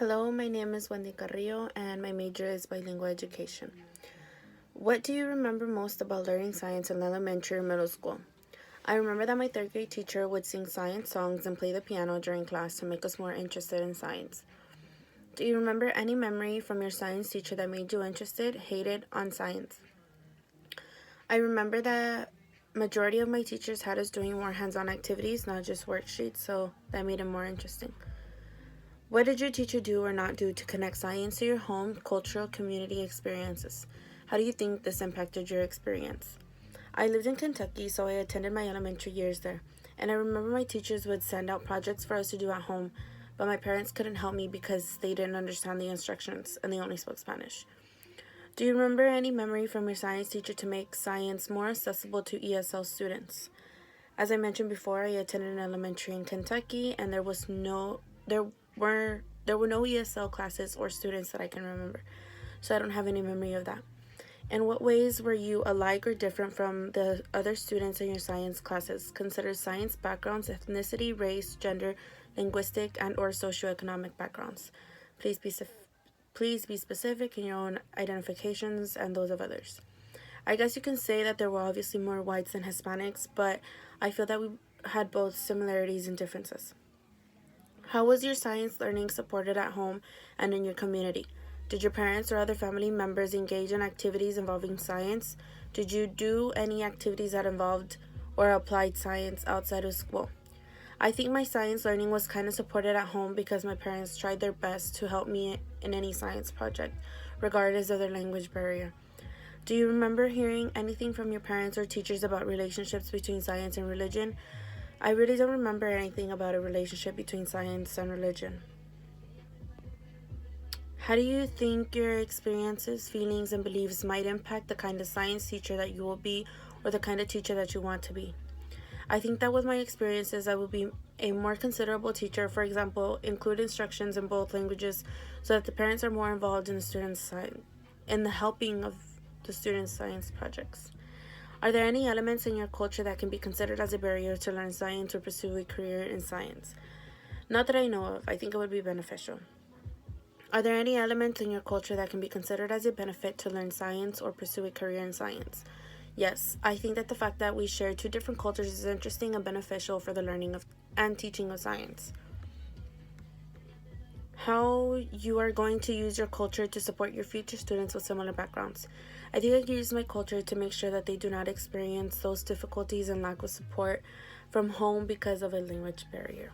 Hello, my name is Wendy Carrillo and my major is bilingual education. What do you remember most about learning science in elementary or middle school? I remember that my third grade teacher would sing science songs and play the piano during class to make us more interested in science. Do you remember any memory from your science teacher that made you interested, hated on science? I remember that majority of my teachers had us doing more hands-on activities, not just worksheets, so that made it more interesting. What did your teacher do or not do to connect science to your home, cultural, community experiences? How do you think this impacted your experience? I lived in Kentucky, so I attended my elementary years there, and I remember my teachers would send out projects for us to do at home, but my parents couldn't help me because they didn't understand the instructions and they only spoke Spanish. Do you remember any memory from your science teacher to make science more accessible to ESL students? As I mentioned before, I attended an elementary in Kentucky, and there were no ESL classes or students that I can remember, so I don't have any memory of that. In what ways were you alike or different from the other students in your science classes? Consider science backgrounds, ethnicity, race, gender, linguistic, and or socioeconomic backgrounds. Please be specific in your own identifications and those of others. I guess you can say that there were obviously more whites than Hispanics, but I feel that we had both similarities and differences. How was your science learning supported at home and in your community? Did your parents or other family members engage in activities involving science? Did you do any activities that involved or applied science outside of school? I think my science learning was kind of supported at home because my parents tried their best to help me in any science project, regardless of their language barrier. Do you remember hearing anything from your parents or teachers about relationships between science and religion? I really don't remember anything about a relationship between science and religion. How do you think your experiences, feelings, and beliefs might impact the kind of science teacher that you will be or the kind of teacher that you want to be? I think that with my experiences, I will be a more considerable teacher. For example, include instructions in both languages so that the parents are more involved in the helping of the students' science projects. Are there any elements in your culture that can be considered as a barrier to learn science or pursue a career in science? Not that I know of. I think it would be beneficial. Are there any elements in your culture that can be considered as a benefit to learn science or pursue a career in science? Yes, I think that the fact that we share two different cultures is interesting and beneficial for the learning of and teaching of science. How you are going to use your culture to support your future students with similar backgrounds. I think I can use my culture to make sure that they do not experience those difficulties and lack of support from home because of a language barrier.